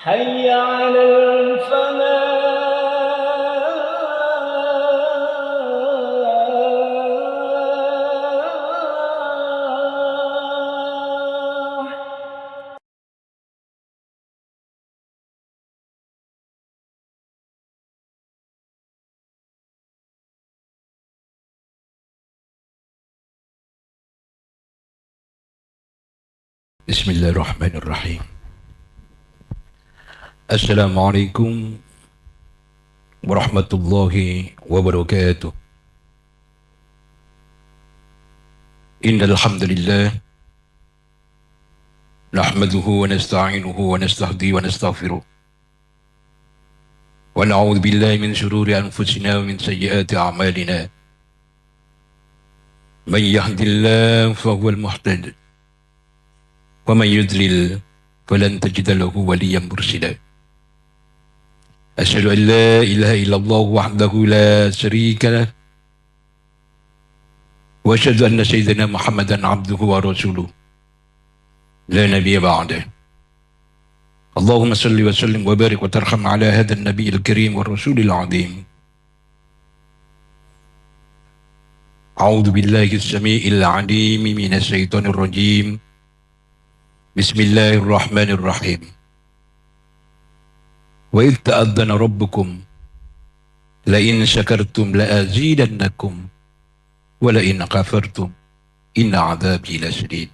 حي على الفلاح. بسم الله الرحمن الرحيم. السلام عليكم ورحمة الله وبركاته. إن الحمد لله نحمده ونستعينه ونستهديه ونستغفره ونعوذ بالله من شرور أنفسنا ومن سيئات أعمالنا. من يهد الله فهو المهتد ومن يضلل فلن تجد له وليا مرشدا. أشهد أن لا إله إلا الله وحده لا شريك له وأشهد أن سيدنا محمدا عبده ورسوله لا نبي بعده. اللهم صل وسلم وبارك وترحم على هذا النبي الكريم والرسول العظيم. أعوذ بالله السميع العليم من الشيطان الرجيم. بسم الله الرحمن الرحيم. وإذ تأذن ربكم لئن شكرتم لأزيدنكم ولئن كفرتم إن عذابي لشديد.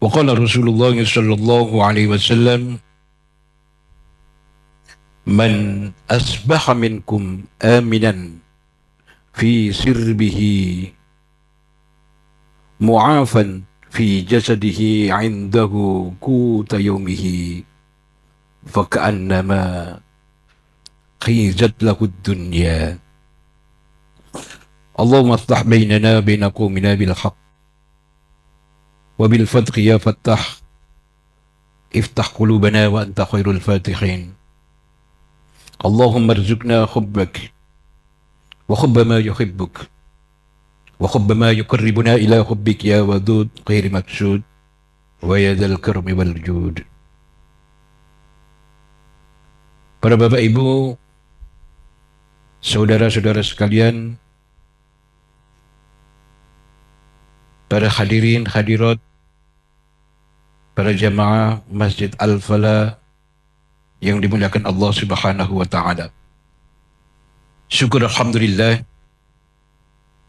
وقال رسول الله صلى الله عليه وسلم: من أصبح منكم آمنا في سربه معافا في جسده عنده قوت يومه فكأنما خيزت له الدنيا. اللهم افتح بيننا وبين قومنا بالحق وبالفتح يا فتاح. افتح قلوبنا وأنت خير الفاتحين. اللهم ارزقنا حبك وحب ما يحبك وحب ما يقربنا إلى حبك يا ودود غير مقصود ويا ذا الكرم والجود. Para bapak ibu, saudara-saudara sekalian, para hadirin hadirat, para jamaah Masjid Al-Falah yang dimuliakan Allah Subhanahu wa taala. Syukur alhamdulillah,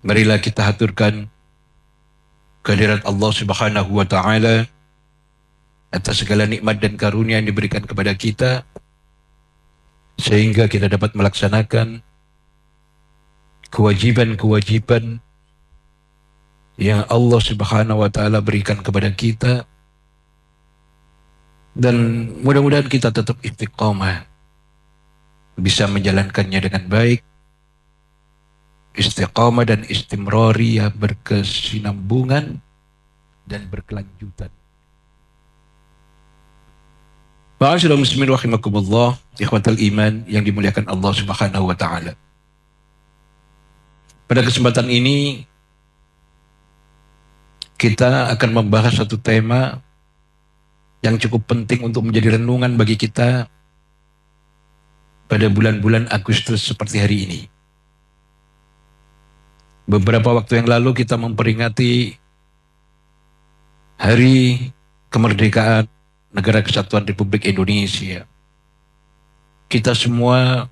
marilah kita haturkan kehadirat Allah Subhanahu wa taala atas segala nikmat dan karunia yang diberikan kepada kita sehingga kita dapat melaksanakan kewajiban-kewajiban yang Allah Subhanahu wa taala berikan kepada kita, dan mudah-mudahan kita tetap istiqamah, bisa menjalankannya dengan baik, istiqamah dan istimrariyah, berkesinambungan dan berkelanjutan. Ma'asyiral muslimin rahimakumullah, ikhwatal iman yang dimuliakan Allah Subhanahu wa taala. Pada kesempatan ini kita akan membahas satu tema yang cukup penting untuk menjadi renungan bagi kita pada bulan-bulan Agustus seperti hari ini. Beberapa waktu yang lalu kita memperingati Hari Kemerdekaan Negara Kesatuan Republik Indonesia. Kita semua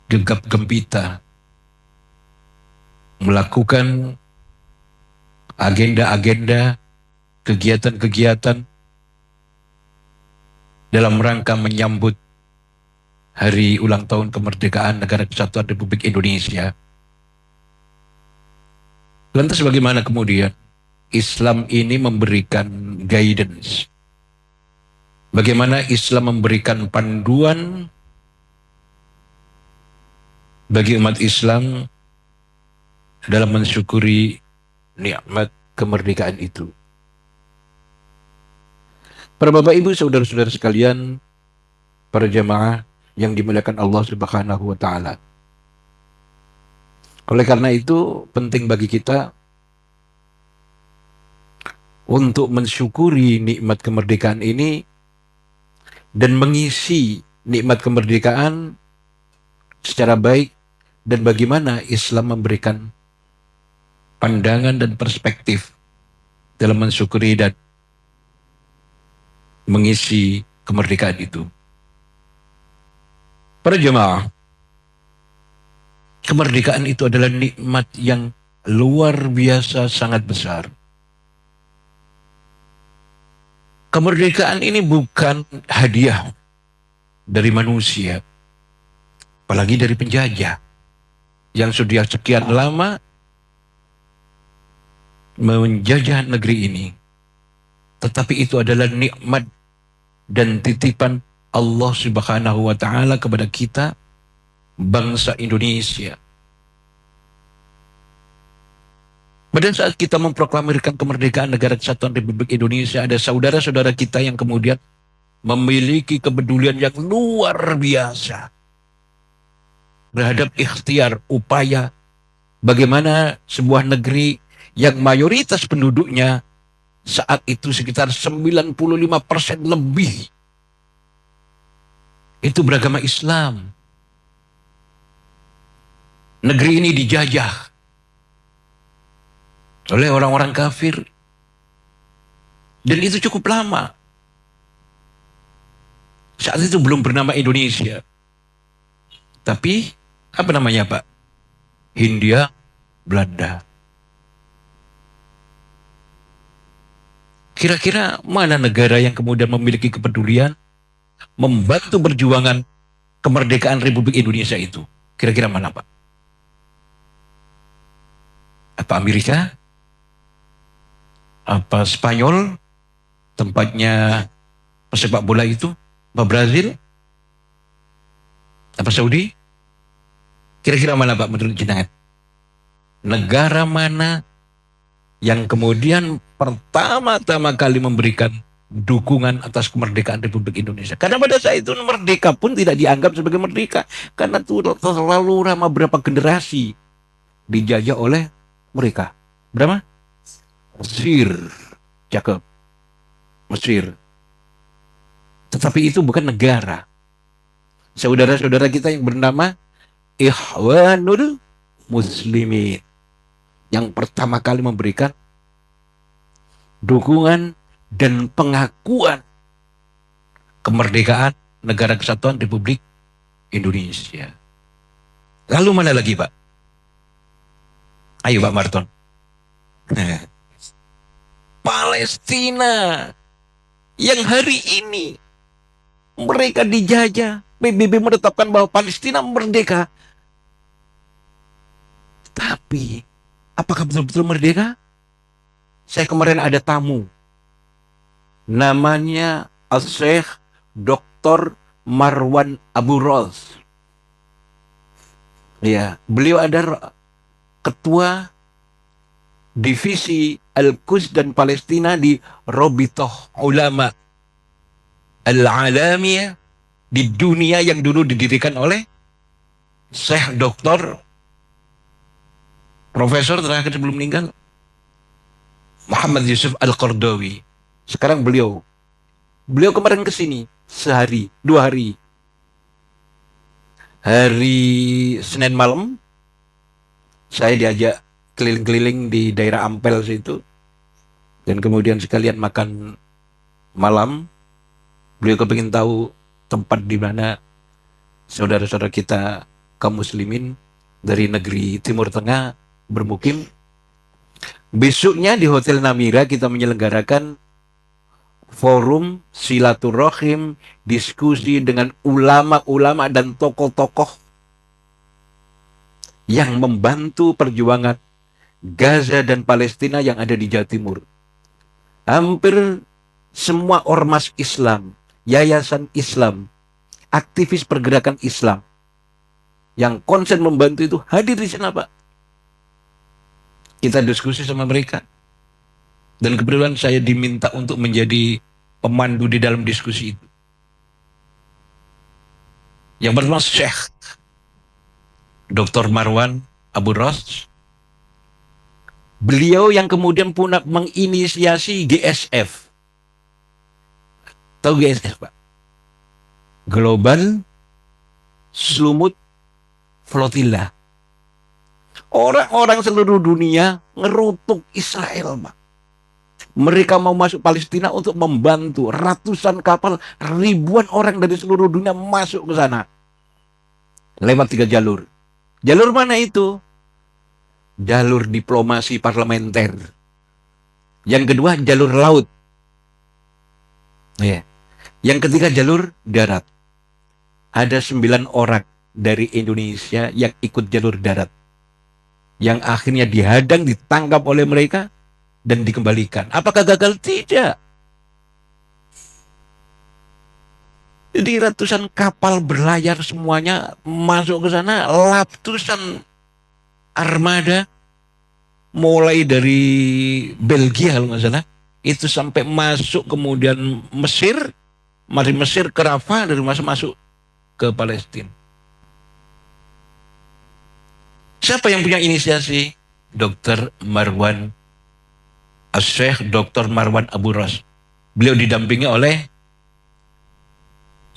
gegap gempita melakukan agenda-agenda, kegiatan-kegiatan dalam rangka menyambut Hari Ulang Tahun Kemerdekaan Negara Kesatuan Republik Indonesia. Lantas bagaimana kemudian Islam ini memberikan guidance? Bagaimana Islam memberikan panduan bagi umat Islam dalam mensyukuri nikmat kemerdekaan itu? Para bapak ibu, saudara-saudara sekalian, para jamaah yang dimuliakan Allah Subhanahu wa taala. Oleh karena itu penting bagi kita untuk mensyukuri nikmat kemerdekaan ini dan mengisi nikmat kemerdekaan secara baik, dan bagaimana Islam memberikan pandangan dan perspektif dalam mensyukuri dan mengisi kemerdekaan itu. Para jemaah, kemerdekaan itu adalah nikmat yang luar biasa sangat besar. Kemerdekaan ini bukan hadiah dari manusia, apalagi dari penjajah yang sudah sekian lama menjajah negeri ini. Tetapi itu adalah nikmat dan titipan Allah Subhanahu wa Ta'ala kepada kita, bangsa Indonesia. Pada saat kita memproklamirkan kemerdekaan negara kesatuan Republik Indonesia, ada saudara-saudara kita yang kemudian memiliki kepedulian yang luar biasa terhadap ikhtiar, upaya bagaimana sebuah negeri yang mayoritas penduduknya saat itu sekitar 95% lebih itu beragama Islam. Negeri ini dijajah oleh orang-orang kafir, dan itu cukup lama. Saat itu belum bernama Indonesia, tapi apa namanya Pak? Hindia Belanda. Kira-kira mana negara yang kemudian memiliki kepedulian membantu perjuangan kemerdekaan Republik Indonesia itu? Kira-kira mana Pak? Apa Amerika? Apa Spanyol, tempatnya pesepak bola itu? Apa Brazil? Apa Saudi? Kira-kira mana Pak menurut jenengan? Negara mana yang kemudian pertama-tama kali memberikan dukungan atas kemerdekaan Republik Indonesia? Karena pada saat itu merdeka pun tidak dianggap sebagai merdeka, karena itu terlalu lama, berapa generasi dijajah oleh mereka. Berapa? Mesir. Cakep. Mesir. Tetapi itu bukan negara. Saudara-saudara kita yang bernama Ikhwanul Muslimin yang pertama kali memberikan dukungan dan pengakuan kemerdekaan negara kesatuan Republik Indonesia. Lalu mana lagi Pak? Ayo Pak Marton. Palestina yang hari ini mereka dijajah, PBB menetapkan bahwa Palestina merdeka. Tapi apakah betul-betul merdeka? Saya kemarin ada tamu, namanya Al-Syekh Dr. Marwan Abu Ros. Ya, beliau ada ketua divisi Al-Quds dan Palestina di Robitoh Ulama Al-Alamiyah di dunia, yang dulu didirikan oleh Syekh Dr. Profesor terakhir sebelum meninggal Muhammad Yusuf Al-Qardawi. Sekarang beliau kemarin ke sini sehari, 2 hari. Hari Senin malam saya diajak keliling-keliling di daerah Ampel situ, dan kemudian sekalian makan malam. Beliau kepingin tahu tempat di mana saudara-saudara kita kaum muslimin dari negeri Timur Tengah bermukim. Besoknya di Hotel Namira kita menyelenggarakan forum silaturahim, diskusi dengan ulama-ulama dan tokoh-tokoh yang membantu perjuangan Gaza dan Palestina yang ada di Jawa Timur. Hampir semua ormas Islam, yayasan Islam, aktivis pergerakan Islam yang konsen membantu itu hadir di sana Pak. Kita diskusi sama mereka. Dan kebetulan saya diminta untuk menjadi pemandu di dalam diskusi itu. Yang pertama Syekh Dr. Marwan Abu Ros Beliau yang kemudian pun menginisiasi GSF. Tahu GSF, Pak? Global Slumut Flotilla. Orang-orang seluruh dunia ngerutuk Israel, Pak. Mereka mau masuk Palestina untuk membantu. Ratusan kapal, ribuan orang dari seluruh dunia masuk ke sana. Lewat 3 jalur. Jalur mana itu? Jalur diplomasi parlementer. Yang kedua, jalur laut. Ya. Yang ketiga, jalur darat. Ada 9 orang dari Indonesia yang ikut jalur darat. Yang akhirnya dihadang, ditangkap oleh mereka, dan dikembalikan. Apakah gagal? Tidak. Jadi ratusan kapal berlayar semuanya masuk ke sana, ratusan armada, mulai dari Belgia kalau nggak salah, itu sampai masuk kemudian Mesir, dari Mesir ke Rafah, dari masuk ke Palestina. Siapa yang punya inisiasi? Dr. Marwan Syekh Dr. Marwan Abu Ras. Beliau didampingi oleh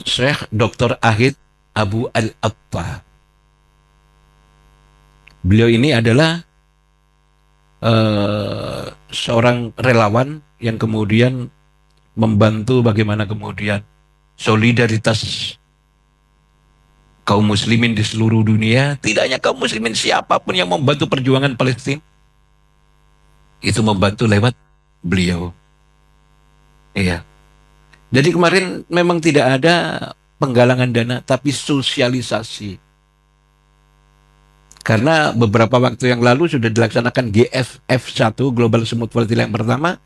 Syekh Dr. Ahid Abu Al-Atta. Beliau ini adalah seorang relawan yang kemudian membantu bagaimana kemudian solidaritas kaum muslimin di seluruh dunia, tidak hanya kaum muslimin, siapapun yang membantu perjuangan Palestina, itu membantu lewat beliau. Iya. Jadi kemarin memang tidak ada penggalangan dana, tapi sosialisasi. Karena beberapa waktu yang lalu sudah dilaksanakan GFF1, Global Smooth Flotilla yang pertama,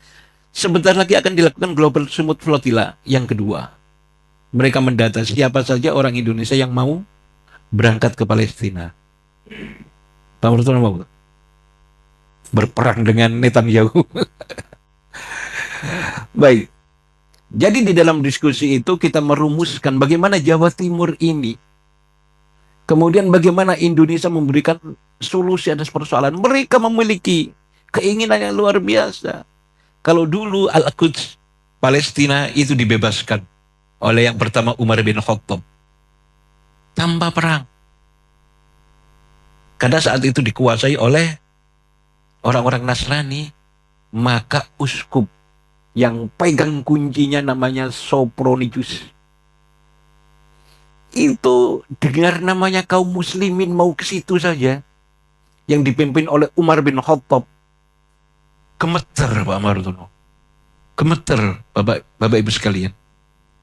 sebentar lagi akan dilakukan Global Smooth Flotilla yang kedua. Mereka mendata siapa saja orang Indonesia yang mau berangkat ke Palestina. Pak Murtala mau berperang dengan Netanyahu. Baik. Jadi di dalam diskusi itu kita merumuskan bagaimana Jawa Timur ini, kemudian bagaimana Indonesia memberikan solusi atas persoalan. Mereka memiliki keinginan yang luar biasa. Kalau dulu Al-Quds, Palestina itu dibebaskan oleh yang pertama Umar bin Khattab tanpa perang. Karena saat itu dikuasai oleh orang-orang Nasrani, maka uskup yang pegang kuncinya namanya Sopronius. Itu dengar namanya kaum muslimin mau ke situ saja, yang dipimpin oleh Umar bin Khattab, gemeter Pak Martono. Gemeter Bapak Ibu sekalian.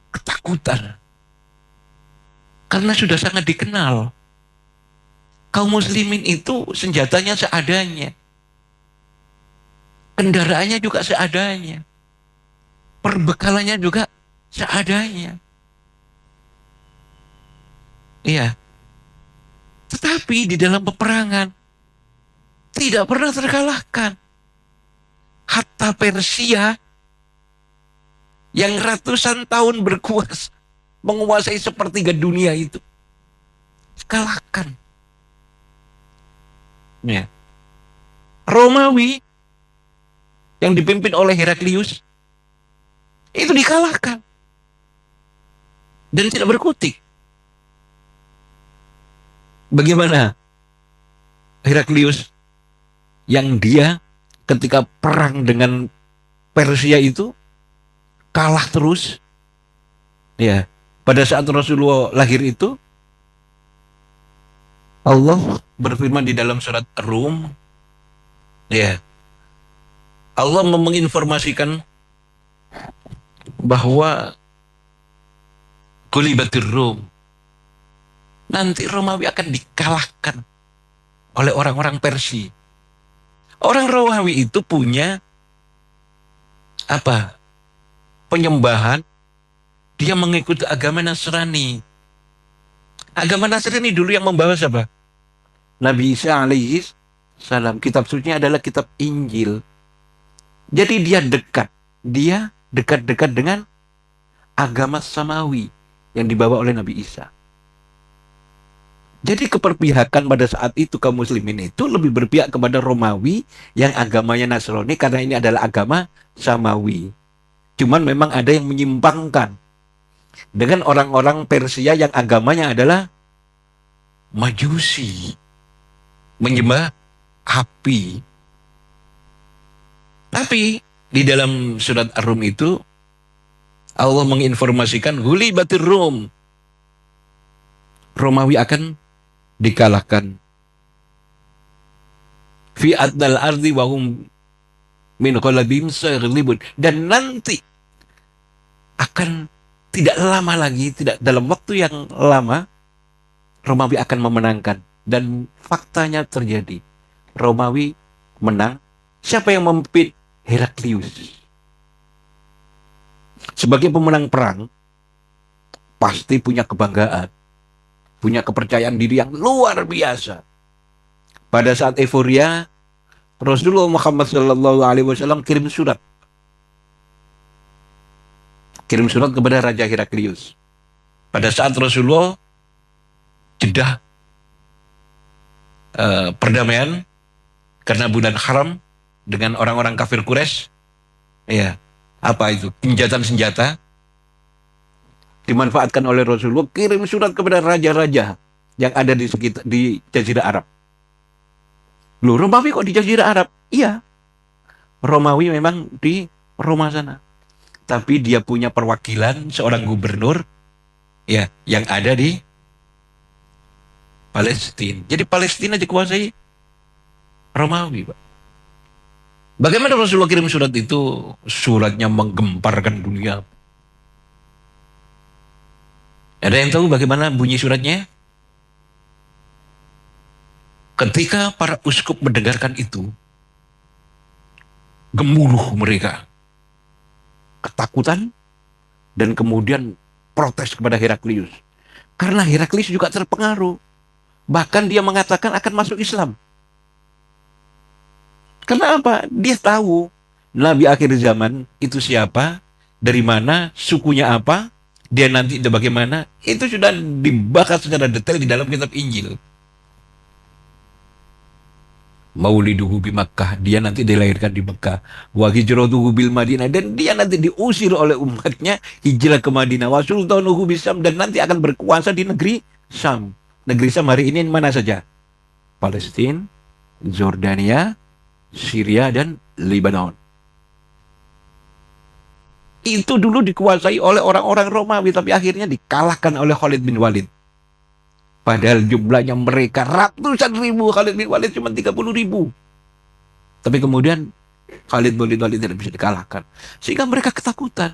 Ketakutan. Karena sudah sangat dikenal. Kaum muslimin itu senjatanya seadanya. Kendaraannya juga seadanya. Perbekalannya juga seadanya. Iya. Tetapi di dalam peperangan tidak pernah terkalahkan. Hatta Persia yang ratusan tahun berkuasa, menguasai sepertiga dunia itu, kalahkan. Ya. Romawi yang dipimpin oleh Heraklius itu dikalahkan dan tidak berkutik. Bagaimana Heraklius yang dia ketika perang dengan Persia itu kalah terus? Ya, pada saat Rasulullah lahir itu, Allah berfirman di dalam surat Rum, ya, Allah menginformasikan bahwa Gulibatir Rum, nanti Romawi akan dikalahkan oleh orang-orang Persia. Orang Romawi itu punya apa? Penyembahan. Dia mengikuti agama Nasrani. Agama Nasrani dulu yang membawa siapa? Nabi Isa alaihi salam. Kitab sucinya adalah kitab Injil. Jadi dia dekat dengan agama Samawi yang dibawa oleh Nabi Isa. Jadi keperpihakan pada saat itu kaum muslimin itu lebih berpihak kepada Romawi yang agamanya Nasrani karena ini adalah agama Samawi. Cuman memang ada yang menyimpangkan dengan orang-orang Persia yang agamanya adalah Majusi, menyembah api. Tapi di dalam surat Ar-Rum itu Allah menginformasikan Ghulibatir Rum, Romawi akan dikalahkan. Fi adnal ardi wa hum min qalbihim saghlibun, dan nanti akan tidak lama lagi, tidak dalam waktu yang lama Romawi akan memenangkan, dan faktanya terjadi. Romawi menang. Siapa yang memimpin? Heraklius. Sebagai pemenang perang pasti punya kebanggaan, punya kepercayaan diri yang luar biasa. Pada saat euforia, Rasulullah Muhammad SAW kirim surat kepada Raja Heraklius. Pada saat Rasulullah jeda perdamaian karena bulan haram dengan orang-orang kafir Quraisy, ya, apa itu, gencatan senjata dimanfaatkan oleh Rasulullah, kirim surat kepada raja-raja yang ada di sekitar di Jazirah Arab. Loh, Romawi kok di Jazirah Arab? Iya, Romawi memang di Roma sana. Tapi dia punya perwakilan seorang gubernur, ya, yang ada di Palestina. Jadi Palestina dikuasai Romawi, Pak. Bagaimana Rasulullah kirim surat itu? Suratnya menggemparkan dunia. Ada yang tahu bagaimana bunyi suratnya? Ketika para uskup mendengarkan itu, gemuruh mereka. Ketakutan dan kemudian protes kepada Heraklius. Karena Heraklius juga terpengaruh. Bahkan dia mengatakan akan masuk Islam. Kenapa? Dia tahu Nabi akhir zaman itu siapa, dari mana, sukunya apa, dia nanti itu bagaimana. Itu sudah dibahas secara detail di dalam kitab Injil. Mauliduhu bi Makkah, dia nanti dilahirkan di Mekah. Wa hijratuhu bil Madinah, dan dia nanti diusir oleh umatnya hijrah ke Madinah. Wa sultanuhu bisam, dan nanti akan berkuasa di negeri Syam. Negeri Syam hari ini mana saja? Palestina, Jordania, Syria, dan Lebanon. Itu dulu dikuasai oleh orang-orang Romawi, tapi akhirnya dikalahkan oleh Khalid bin Walid. Padahal jumlahnya mereka ratusan ribu, Khalid bin Walid cuma 30.000. Tapi kemudian Khalid bin Walid tidak bisa dikalahkan. Sehingga mereka ketakutan.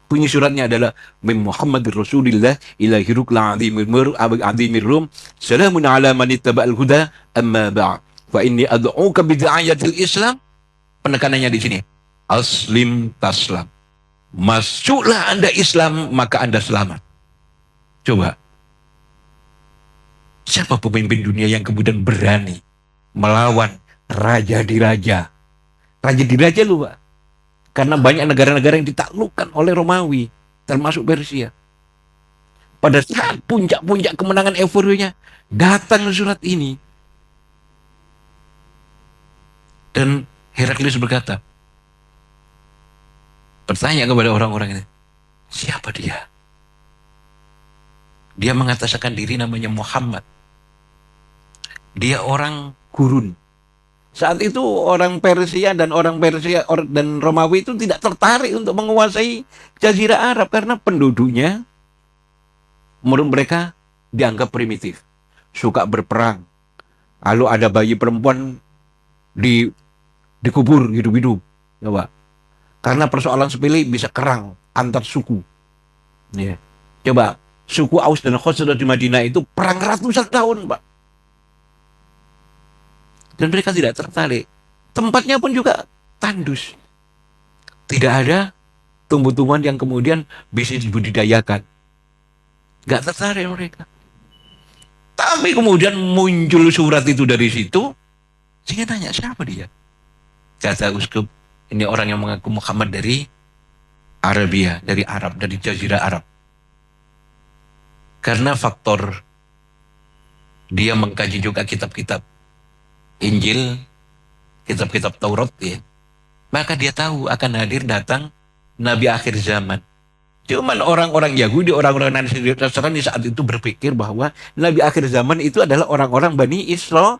Bunyi suratnya adalah Min Muhammadir Rasulillah ila hirukla azimir rum. Salamun ala man ittaba'al huda amma ba'd. Fa inni ad'uka bid'ayatil Islam. Penekanannya di sini. Aslim taslam. Masuklah Anda Islam, maka Anda selamat. Coba. Siapa pemimpin dunia yang kemudian berani melawan raja di raja? Raja di raja lu, Pak. Karena banyak negara-negara yang ditaklukkan oleh Romawi, termasuk Persia. Pada saat puncak-puncak kemenangan euforianya, datang surat ini. Dan Heraklius berkata, bertanya kepada orang-orang ini, siapa dia? Dia mengatakan diri namanya Muhammad. Dia orang gurun. Saat itu orang Persia dan Romawi itu tidak tertarik untuk menguasai Jazirah Arab karena penduduknya menurut mereka dianggap primitif, suka berperang. Lalu ada bayi perempuan dikubur hidup-hidup, ya Pak. Karena persoalan sepele bisa kerang antar suku. Ya. Coba suku Aus dan Khazraj di Madinah itu perang ratusan tahun, Pak. Dan mereka tidak tertarik. Tempatnya pun juga tandus. Tidak ada tumbuh-tumbuhan yang kemudian bisa dibudidayakan. Gak tertarik mereka. Tapi kemudian muncul surat itu dari situ. Sehingga tanya, siapa dia? Kata uskup, ini orang yang mengaku Muhammad dari Arabia, dari Arab, dari Jazirah Arab. Karena faktor Dia mengkaji juga kitab-kitab Injil, kitab-kitab Taurat ya. Maka dia tahu akan hadir datang Nabi akhir zaman. Cuman orang-orang Yahudi, orang-orang Nasrani saat itu berpikir bahwa Nabi akhir zaman itu adalah orang-orang Bani Israel.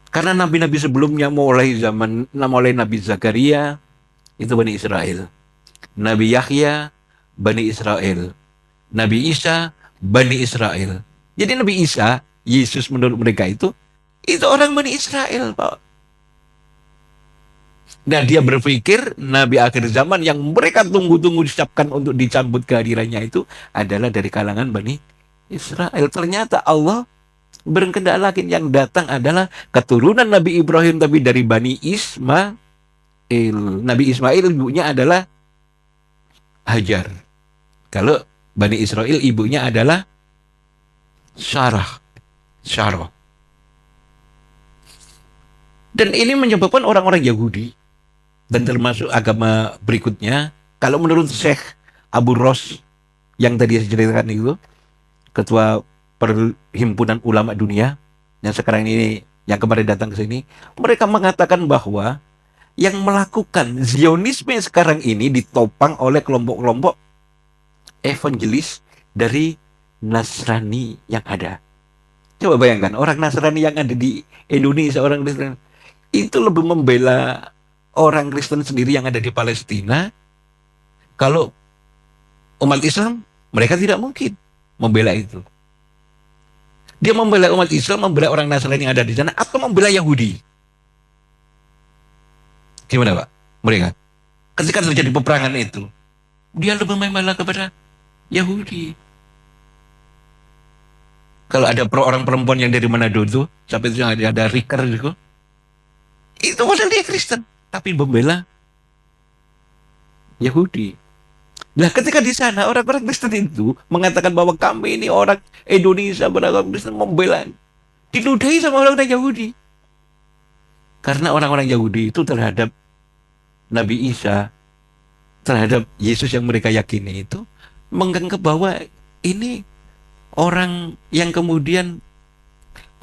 Karena nabi-nabi sebelumnya mulai Nabi Zakaria itu Bani Israel. Nabi Yahya Bani Israel. Nabi Isa Bani Israel. Jadi Nabi Isa, Yesus menurut mereka itu orang Bani Israel, Pak. Dan dia berpikir Nabi akhir zaman yang mereka tunggu-tunggu disiapkan untuk dicambut kehadirannya itu adalah dari kalangan Bani Israel. Ternyata Allah berkehendak lagi yang datang adalah keturunan Nabi Ibrahim tapi dari Bani Ismail. Nabi Ismail ibunya adalah Hajar. Kalau Bani Israel ibunya adalah Sarah. Dan ini menyebabkan orang-orang Yahudi dan termasuk agama berikutnya, kalau menurut Syekh Abu Ros yang tadi saya ceritakan itu, ketua Perhimpunan Ulama Dunia yang sekarang ini, yang kemarin datang ke sini, mereka mengatakan bahwa yang melakukan Zionisme sekarang ini ditopang oleh kelompok-kelompok evangelis dari Nasrani yang ada. Coba bayangkan, orang Nasrani yang ada di Indonesia, orang Kristen, itu lebih membela orang Kristen sendiri yang ada di Palestina. Kalau umat Islam, mereka tidak mungkin membela itu. Dia membela umat Islam, membela orang Nasrani yang ada di sana, atau membela Yahudi. Gimana Pak? Mereka ketika terjadi peperangan itu, dia lebih membela kepada Yahudi. Kalau ada orang perempuan yang dari Manado itu, sampai itu ada Riker itu padahal dia Kristen, tapi membela Yahudi. Nah, ketika di sana orang-orang Kristen itu mengatakan bahwa kami ini orang Indonesia beragama Kristen membela, diludahi sama orang-orang Yahudi. Karena orang-orang Yahudi itu terhadap Nabi Isa, terhadap Yesus yang mereka yakini itu menganggap bahwa ini orang yang kemudian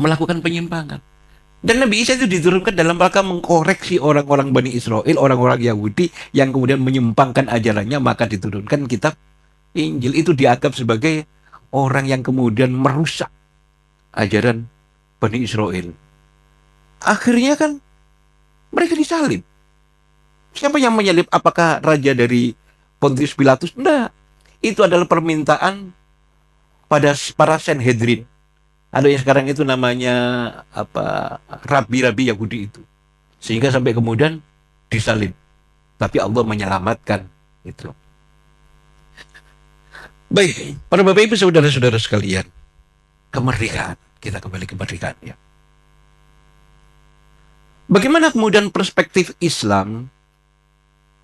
melakukan penyimpangan. Dan Nabi Isa itu diturunkan dalam rangka mengkoreksi orang-orang Bani Israel, orang-orang Yahudi yang kemudian menyimpangkan ajarannya, maka diturunkan kitab Injil. Itu dianggap sebagai orang yang kemudian merusak ajaran Bani Israel. Akhirnya kan mereka disalib. Siapa yang menyalib? Apakah raja dari Pontius Pilatus? Enggak. Itu adalah permintaan pada para Sanhedrin. Ada yang sekarang itu namanya rabi-rabi Yahudi itu. Sehingga sampai kemudian disalib. Tapi Allah menyelamatkan itu. Baik, para Bapak Ibu saudara-saudara sekalian, kemerdekaan. Kita kembali ke kemerdekaan ya. Bagaimana kemudian perspektif Islam?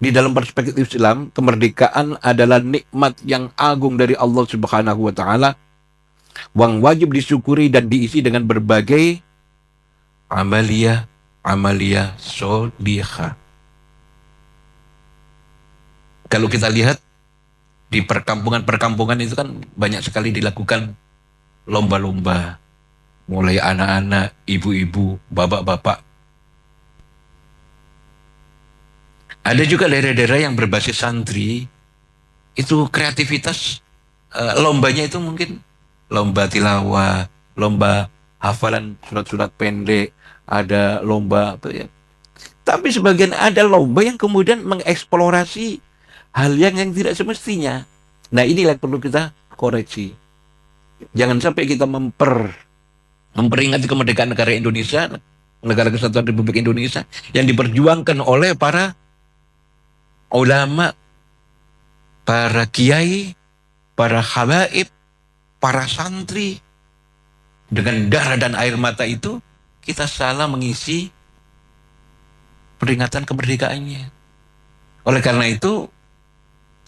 Di dalam perspektif Islam, kemerdekaan adalah nikmat yang agung dari Allah Subhanahu wa taala, yang wajib disyukuri dan diisi dengan berbagai amalia sholihah. Kalau kita lihat di perkampungan itu kan banyak sekali dilakukan lomba-lomba, mulai anak-anak, ibu-ibu, bapak-bapak. Ada juga daerah-daerah yang berbasis santri, itu kreativitas lombanya itu mungkin lomba tilawah, lomba hafalan surat-surat pendek, ada lomba apa ya. Tapi sebagian ada lomba yang kemudian mengeksplorasi hal yang tidak semestinya. Nah, inilah yang perlu kita koreksi. Jangan sampai kita memperingati kemerdekaan negara Indonesia, negara kesatuan Republik Indonesia yang diperjuangkan oleh para ulama, para kiai, para habaib, para santri. Dengan darah dan air mata itu, kita salah mengisi peringatan kemerdekaannya. Oleh karena itu,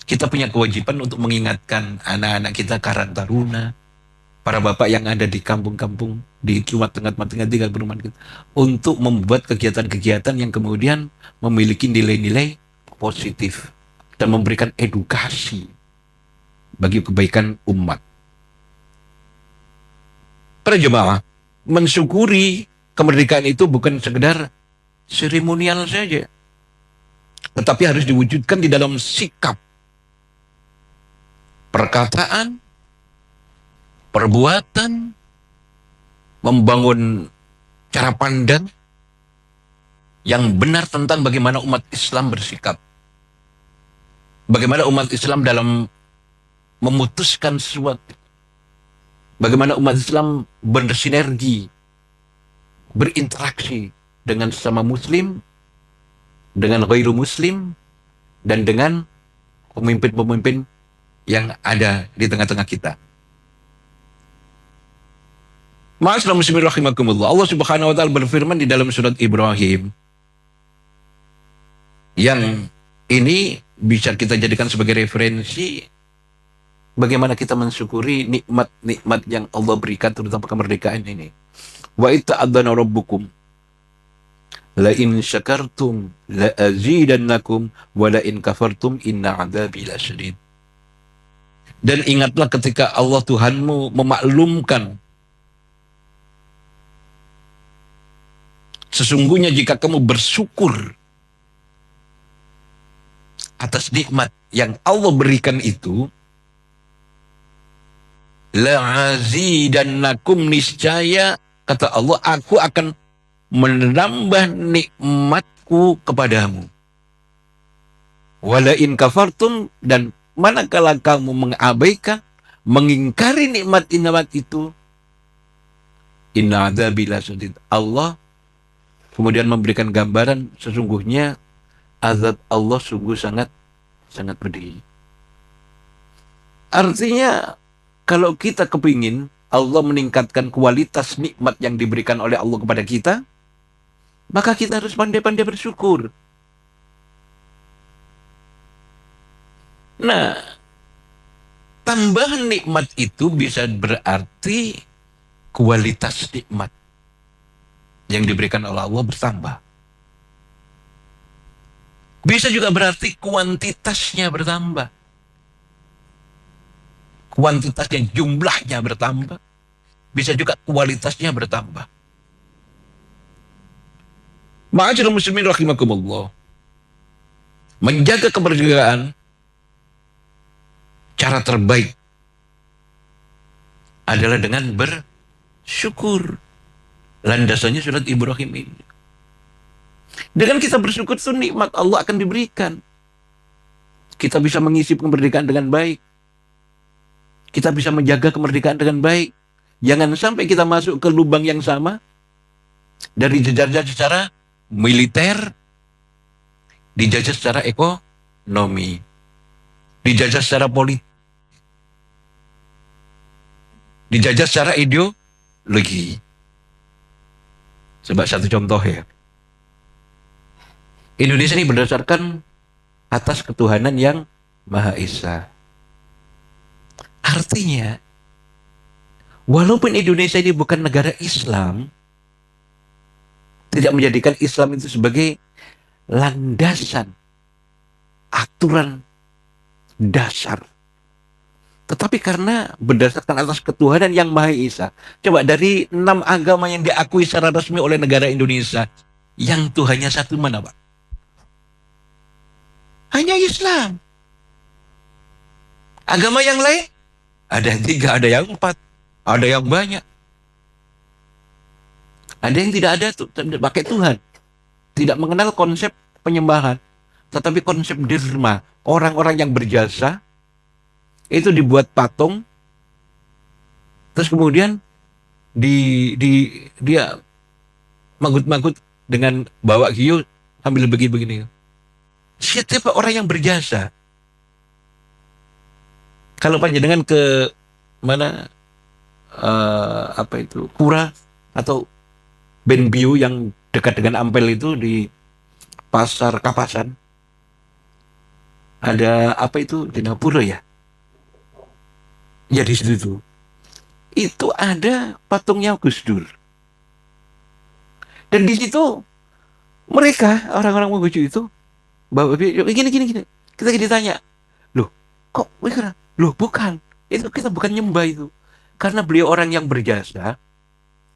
kita punya kewajiban untuk mengingatkan anak-anak kita, karang taruna, para bapak yang ada di kampung-kampung, di tengah-tengah tinggal perumahan kita, untuk membuat kegiatan-kegiatan yang kemudian memiliki nilai-nilai positif dan memberikan edukasi bagi kebaikan umat. Para jemaah, mensyukuri kemerdekaan itu bukan sekedar seremonial saja, tetapi harus diwujudkan di dalam sikap, perkataan, perbuatan, membangun cara pandang yang benar tentang bagaimana umat Islam bersikap. Bagaimana umat Islam dalam memutuskan sesuatu. Bagaimana umat Islam bersinergi, berinteraksi dengan sesama muslim, dengan ghairu muslim, dan dengan pemimpin-pemimpin yang ada di tengah-tengah kita. Ma'asyiral muslimin rahimakumullah. Allah Subhanahu wa taala berfirman di dalam surat Ibrahim, yang ini bisa kita jadikan sebagai referensi bagaimana kita mensyukuri nikmat-nikmat yang Allah berikan, terutama kemerdekaan ini. Wa itta'adzana rabbukum la in syakartum la azidannakum wa la in kafartum inna 'adzabi lasyadid. Dan ingatlah ketika Allah Tuhanmu memaklumkan, sesungguhnya jika kamu bersyukur atas nikmat yang Allah berikan itu, la'azidannakum, niscaya kata Allah, aku akan menambah nikmatku kepadamu. Wala in kafartum, dan manakala kamu mengabaikan, mengingkari nikmat-nikmat itu, inna adzabi lasyadid. Allah kemudian memberikan gambaran, sesungguhnya azab Allah sungguh sangat pedih. Artinya, kalau kita kepingin Allah meningkatkan kualitas nikmat yang diberikan oleh Allah kepada kita, maka kita harus pandai-pandai bersyukur. Nah, tambahan nikmat itu bisa berarti kualitas nikmat yang diberikan oleh Allah bertambah. Bisa juga berarti kuantitasnya bertambah. Kuantitasnya, jumlahnya bertambah. Bisa juga kualitasnya bertambah. Ma'asyiral muslimin rahimakumullah. Menjaga kemerdekaan, cara terbaik adalah dengan bersyukur. Landasannya surat Ibrahim ini. Dengan kita bersyukur itu nikmat Allah akan diberikan. Kita bisa mengisi kemerdekaan dengan baik. Kita bisa menjaga kemerdekaan dengan baik. Jangan sampai kita masuk ke lubang yang sama. Dari dijajah secara militer, dijajah secara ekonomi, dijajah secara politik, dijajah secara ideologi. Coba satu contoh ya. Indonesia ini berdasarkan atas ketuhanan yang Maha Esa. Artinya, walaupun Indonesia ini bukan negara Islam, tidak menjadikan Islam itu sebagai landasan, aturan dasar. Tetapi karena berdasarkan atas ketuhanan yang Maha Esa. Coba dari 6 agama yang diakui secara resmi oleh negara Indonesia, yang Tuhannya satu mana, Pak? Hanya Islam. Agama yang lain ada yang 3, ada yang 4, ada yang banyak. Ada yang tidak ada pakai Tuhan, tidak mengenal konsep penyembahan, tetapi konsep derma. Orang-orang yang berjasa itu dibuat patung, terus kemudian dia manggut-manggut dengan bawa hiu sambil begini-begini. Setiap orang yang berjasa, kalau panjenengan ke mana Pura atau Benbio yang dekat dengan Ampel itu, di Pasar Kapasan, ada Dinapura ya? Ya di situ itu ada patungnya Gus Dur. Dan di situ mereka orang-orang Mabuju itu bawa gini. Kita ditanya, loh kok mereka? Loh bukan, itu kita bukan nyembah itu. Karena beliau orang yang berjasa,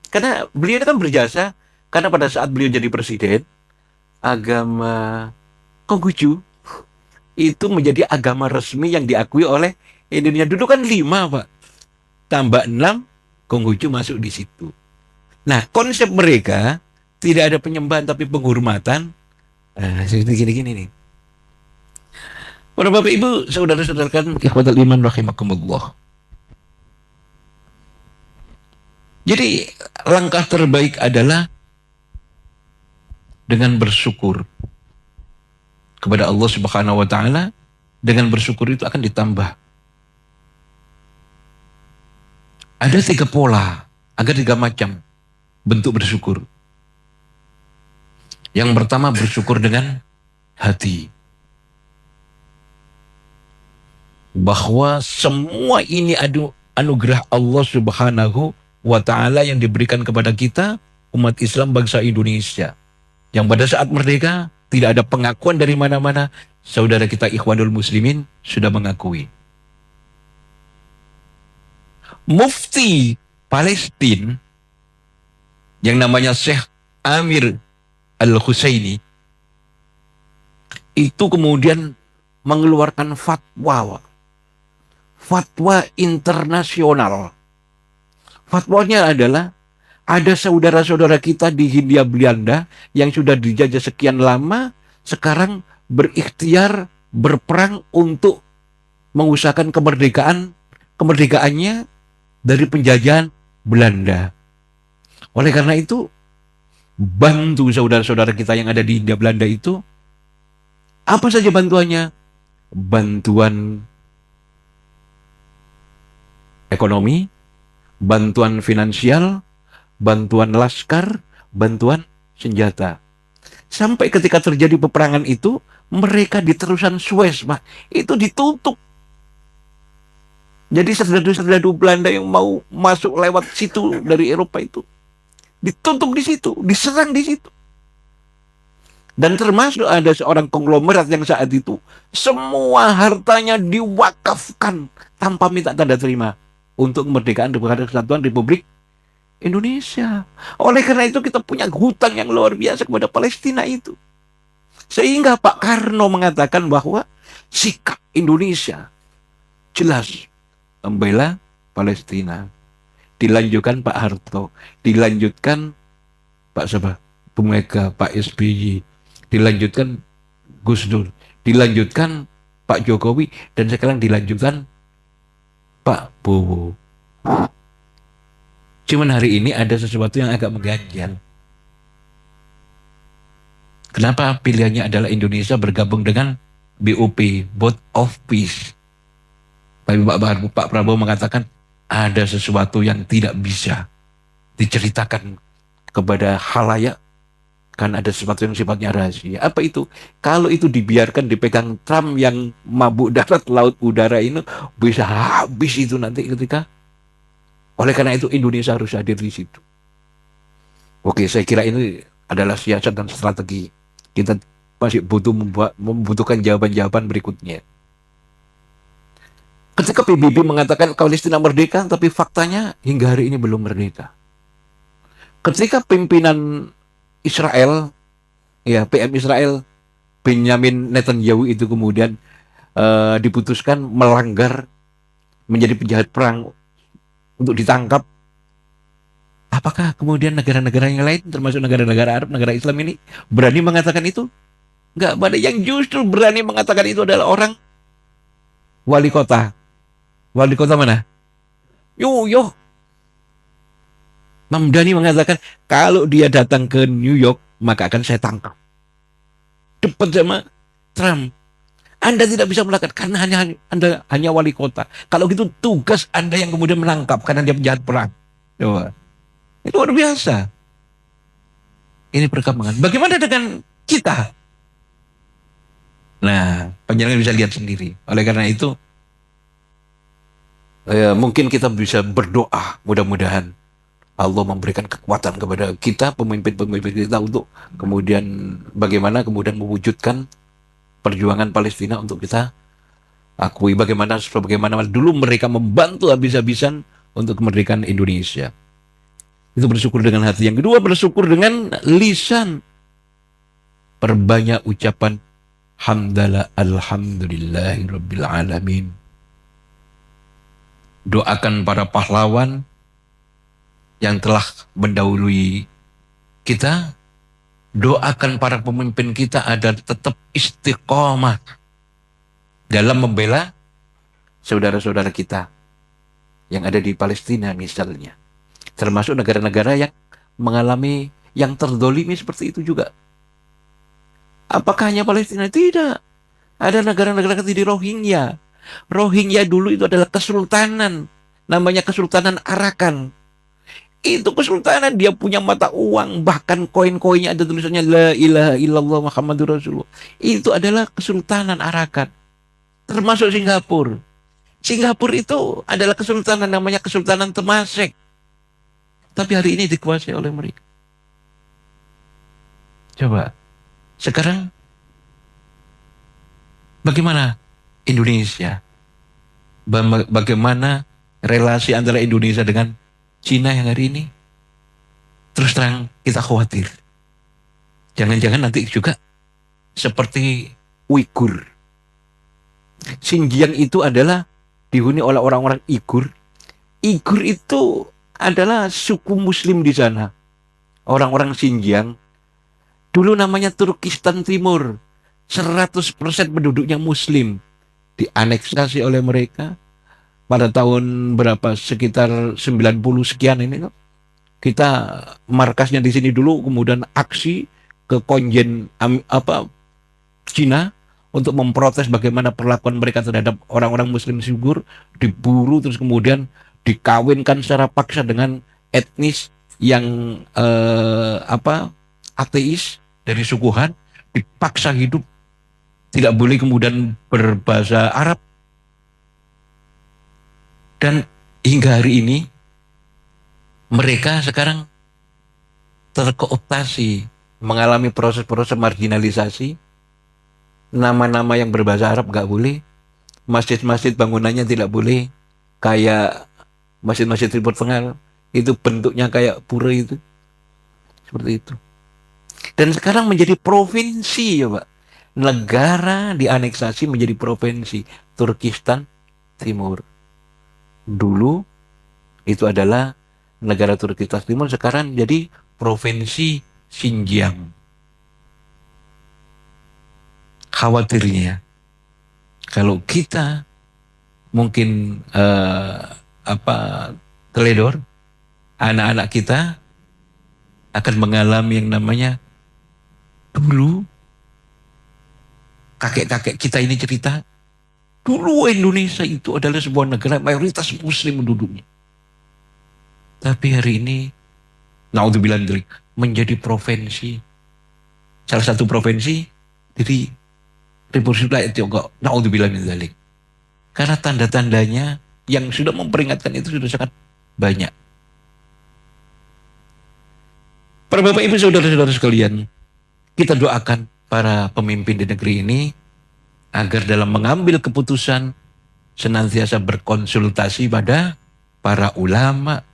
Karena beliau ini kan berjasa, karena pada saat beliau jadi presiden, agama Konghucu itu menjadi agama resmi yang diakui oleh Indonesia. Dulu kan 5, Pak. Tambah 6, Konghucu masuk di situ. Nah, konsep mereka tidak ada penyembahan tapi penghormatan. Seperti gini-gini nih. Para Bapak Ibu, saudara-saudarakan, ikhwatul iman rahimakumullah. Jadi, langkah terbaik adalah dengan bersyukur kepada Allah Subhanahu wa taala. Dengan bersyukur itu akan ditambah. Ada 3 pola, ada 3 macam bentuk bersyukur. Yang pertama, bersyukur dengan hati. Bahwa semua ini anugerah Allah Subhanahu wa taala yang diberikan kepada kita, umat Islam bangsa Indonesia. Yang pada saat merdeka tidak ada pengakuan dari mana-mana, saudara kita Ikhwanul Muslimin sudah mengakui. Mufti Palestina yang namanya Syekh Amir Al-Husaini itu kemudian mengeluarkan fatwa internasional. Fatwanya adalah ada saudara-saudara kita di Hindia Belanda yang sudah dijajah sekian lama, sekarang berikhtiar berperang untuk mengusahakan kemerdekaannya dari penjajahan Belanda. Oleh karena itu, bantu saudara-saudara kita yang ada di Hindia Belanda itu. Apa saja bantuannya? Bantuan ekonomi, bantuan finansial, bantuan laskar, bantuan senjata. Sampai ketika terjadi peperangan itu, mereka di terusan Suez, Pak, itu ditutup. Jadi serdadu-serdadu Belanda yang mau masuk lewat situ dari Eropa itu ditutup di situ, diserang di situ. Dan termasuk ada seorang konglomerat yang saat itu semua hartanya diwakafkan tanpa minta tanda terima untuk kemerdekaan dan kesatuan Republik Indonesia. Oleh karena itu kita punya hutang yang luar biasa kepada Palestina itu. Sehingga Pak Karno mengatakan bahwa sikap Indonesia jelas membela Palestina. Dilanjutkan Pak Harto, dilanjutkan Pak Bung Mega, Pak SBY, dilanjutkan Gus Dur, dilanjutkan Pak Jokowi, dan sekarang dilanjutkan Pak Bowo. Cuman hari ini ada sesuatu yang agak mengganjal. Kenapa pilihannya adalah Indonesia bergabung dengan BOP, Board of Peace? Tapi Pak Prabowo mengatakan ada sesuatu yang tidak bisa diceritakan kepada khalayak karena ada sesuatu yang sifatnya rahasia. Apa itu? Kalau itu dibiarkan dipegang Trump yang mabuk darat, laut, udara ini bisa habis itu nanti ketika. Oleh karena itu Indonesia harus hadir di situ. Oke, saya kira ini adalah siasat dan strategi. Kita masih membutuhkan jawaban-jawaban berikutnya. Ketika PBB mengatakan Palestina merdeka, tapi faktanya hingga hari ini belum merdeka. Ketika pimpinan Israel, ya PM Israel, Benjamin Netanyahu itu kemudian diputuskan melanggar, menjadi penjahat perang untuk ditangkap. Apakah kemudian negara-negara yang lain, termasuk negara-negara Arab, negara Islam ini berani mengatakan itu? Enggak, pada yang justru berani mengatakan itu adalah orang wali kota. Wali kota mana? New York. Mamdani mengatakan kalau dia datang ke New York maka akan saya tangkap. Depan sama Trump. Anda tidak bisa melakukan karena Anda hanya wali kota. Kalau gitu tugas Anda yang kemudian menangkap karena dia penjahat perang. Coba. Itu luar biasa. Ini perkembangan. Bagaimana dengan kita? Nah, penjelasan bisa lihat sendiri. Oleh karena itu mungkin kita bisa berdoa, mudah-mudahan Allah memberikan kekuatan kepada kita, pemimpin-pemimpin kita, untuk kemudian bagaimana kemudian mewujudkan perjuangan Palestina untuk kita akui. Bagaimana dulu mereka membantu habis-habisan untuk kemerdekaan Indonesia. Itu bersyukur dengan hati. Yang kedua, bersyukur dengan lisan. Perbanyak ucapan hamdalah alhamdulillahirabbil alamin. Doakan para pahlawan yang telah mendahului kita. Doakan para pemimpin kita agar tetap istiqomah dalam membela saudara-saudara kita yang ada di Palestina misalnya. Termasuk negara-negara yang mengalami yang terdolimi seperti itu juga. Apakah hanya Palestina? Tidak. Ada negara-negara seperti di Rohingya. Rohingya dulu itu adalah kesultanan. Namanya Kesultanan Arakan. Itu kesultanan, dia punya mata uang. Bahkan koin-koinnya ada tulisannya La ilaha illallah Muhammadur Rasulullah. Itu adalah Kesultanan Arakan. Termasuk Singapura. Singapura itu adalah kesultanan, namanya Kesultanan Temasek. Tapi hari ini dikuasai oleh mereka. Coba. Sekarang bagaimana Indonesia? Bagaimana relasi antara Indonesia dengan Cina yang hari ini? Terus terang kita khawatir. Jangan-jangan nanti juga seperti Uighur. Xinjiang itu adalah dihuni oleh orang-orang Uighur. Uighur itu adalah suku Muslim di sana. Orang-orang Xinjiang. Dulu namanya Turkistan Timur. 100% penduduknya Muslim. Dianeksasi oleh mereka. Pada tahun berapa? Sekitar 90 sekian ini. Kita markasnya di sini dulu. Kemudian aksi ke konjen Cina. Untuk memprotes bagaimana perlakuan mereka terhadap orang-orang Muslim Uighur. Diburu terus kemudian dikawinkan secara paksa dengan etnis yang ateis dari suku Han, dipaksa hidup, tidak boleh kemudian berbahasa Arab. Dan hingga hari ini mereka sekarang terkooptasi, mengalami proses-proses marginalisasi. Nama-nama yang berbahasa Arab gak boleh, masjid-masjid bangunannya tidak boleh, kayak masjid-masjid Timur Tengah itu bentuknya kayak pura itu, seperti itu. Dan sekarang menjadi provinsi ya Pak. Negara dianeksasi menjadi provinsi Turkistan Timur. Dulu itu adalah negara Turkistan Timur, sekarang jadi provinsi Xinjiang. Khawatirnya kalau kita mungkin teledor, anak-anak kita akan mengalami yang namanya dulu kakek-kakek kita ini cerita, dulu Indonesia itu adalah sebuah negara mayoritas Muslim penduduknya. Tapi hari ini, naudzubillah menjadi provinsi, salah satu provinsi dari Republik Rakyat Tiongkok, naudzubillah min dzalik. Karena tanda-tandanya yang sudah memperingatkan itu sudah sangat banyak. Para Bapak Ibu Saudara-saudara sekalian, kita doakan para pemimpin di negeri ini agar dalam mengambil keputusan senantiasa berkonsultasi pada para ulama,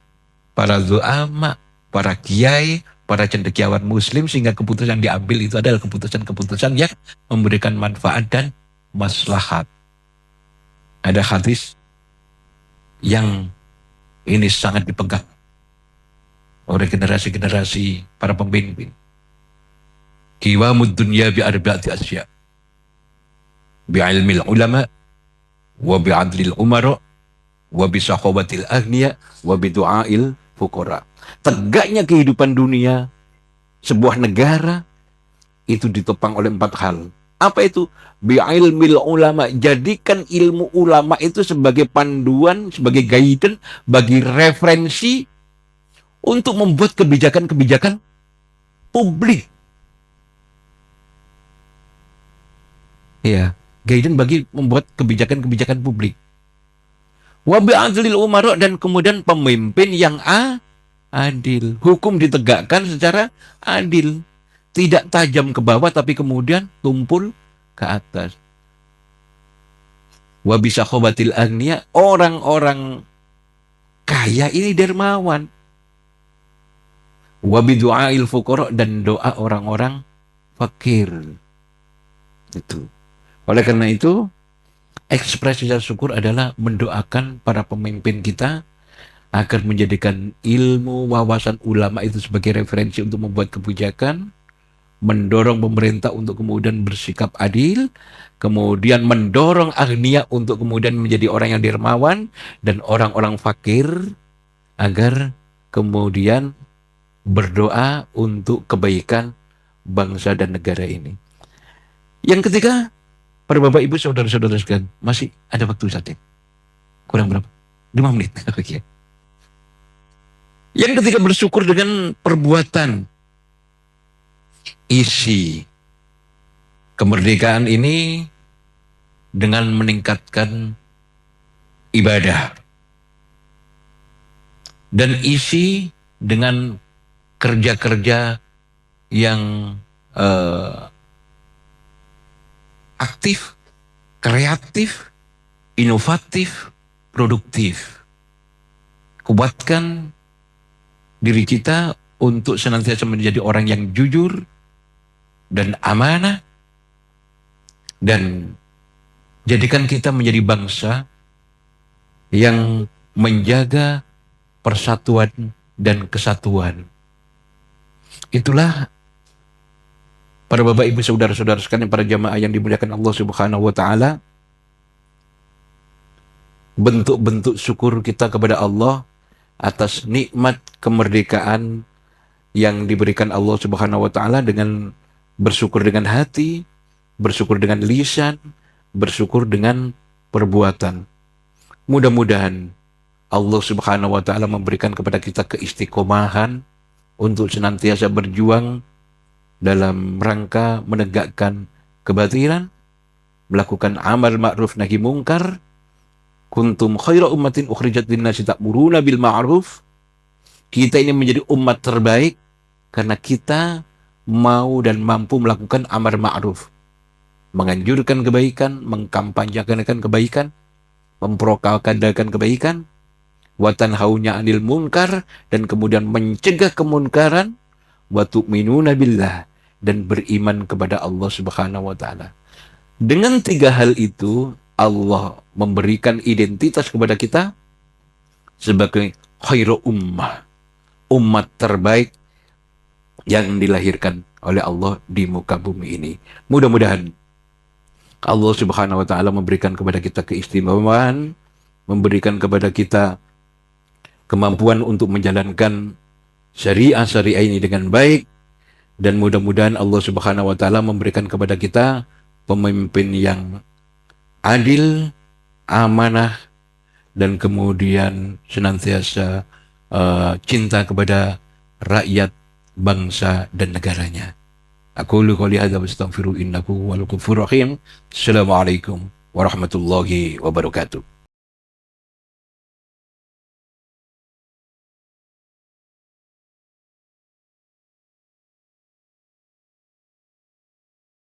para zu'ama, para kiai, para cendekiawan Muslim, sehingga keputusan diambil itu adalah keputusan-keputusan yang memberikan manfaat dan maslahat. Ada hadis yang ini sangat dipegang oleh generasi-generasi para pemimpin. Qiwamud dunya bi arba'ati asya. Bi ilmil ulama, wa bi adlil umara, wa bi sahabatil aghniya, wa bi du'ail fuqara. Tegaknya kehidupan dunia sebuah negara itu ditopang oleh 4 hal. Apa itu? Bi ilmil ulama. Jadikan ilmu ulama itu sebagai panduan, sebagai guidance, bagi referensi untuk membuat kebijakan-kebijakan publik. Ya, guidance bagi membuat kebijakan-kebijakan publik. Wa bi'adlil umara, dan kemudian pemimpin yang adil. Hukum ditegakkan secara adil. Tidak tajam ke bawah tapi kemudian tumpul ke atas. Wa bisakhobatil agniya, orang-orang kaya ini dermawan. wa bidu'ail fuqara, dan doa orang-orang fakir. Itu. Oleh karena itu, ekspresi rasa syukur adalah mendoakan para pemimpin kita agar menjadikan ilmu wawasan ulama itu sebagai referensi untuk membuat kebijakan, mendorong pemerintah untuk kemudian bersikap adil, kemudian mendorong agnia untuk kemudian menjadi orang yang dermawan, dan orang-orang fakir agar kemudian berdoa untuk kebaikan bangsa dan negara ini. Yang ketiga, para bapak ibu saudara-saudara sekalian, masih ada waktu saatnya. Kurang berapa? 5 menit. Oke. Yang ketiga, bersyukur dengan perbuatan. Isi kemerdekaan ini dengan meningkatkan ibadah. Dan isi dengan kerja-kerja yang aktif, kreatif, inovatif, produktif. Kuatkan diri kita untuk senantiasa menjadi orang yang jujur dan amanah, dan jadikan kita menjadi bangsa yang menjaga persatuan dan kesatuan. Itulah para bapak ibu saudara-saudara sekalian, para jamaah yang dimuliakan Allah Subhanahu wa taala, bentuk-bentuk syukur kita kepada Allah atas nikmat kemerdekaan yang diberikan Allah Subhanahu wa taala, dengan bersyukur dengan hati, bersyukur dengan lisan, bersyukur dengan perbuatan. Mudah-mudahan Allah Subhanahu wa taala memberikan kepada kita keistiqomahan untuk senantiasa berjuang dalam rangka menegakkan kebatilan, melakukan amal ma'ruf nahi mungkar. Kuntum khaira ummatin ukhrijat linnasi ta'muruna bil ma'ruf. Kita ini menjadi umat terbaik karena kita mau dan mampu melakukan amar ma'ruf, menganjurkan kebaikan, mengkampanyekan kebaikan, mempropagandakan kebaikan, wa tanhauna 'anil munkar, dan kemudian mencegah kemunkaran, wa tu'minuna billah, dan beriman kepada Allah Subhanahu wa taala. Dengan 3 hal itu Allah memberikan identitas kepada kita sebagai khairu ummah, umat terbaik yang dilahirkan oleh Allah di muka bumi ini. Mudah-mudahan Allah Subhanahu wa taala memberikan kepada kita keistimewaan, memberikan kepada kita kemampuan untuk menjalankan syariah ini dengan baik, dan mudah-mudahan Allah Subhanahu wa taala memberikan kepada kita pemimpin yang adil, amanah, dan kemudian senantiasa cinta kepada rakyat, bangsa, dan negaranya. Aqulu qouli hadza wa astaghfiru innahu huwal ghafurur rahim. Assalamualaikum warahmatullahi wabarakatuh.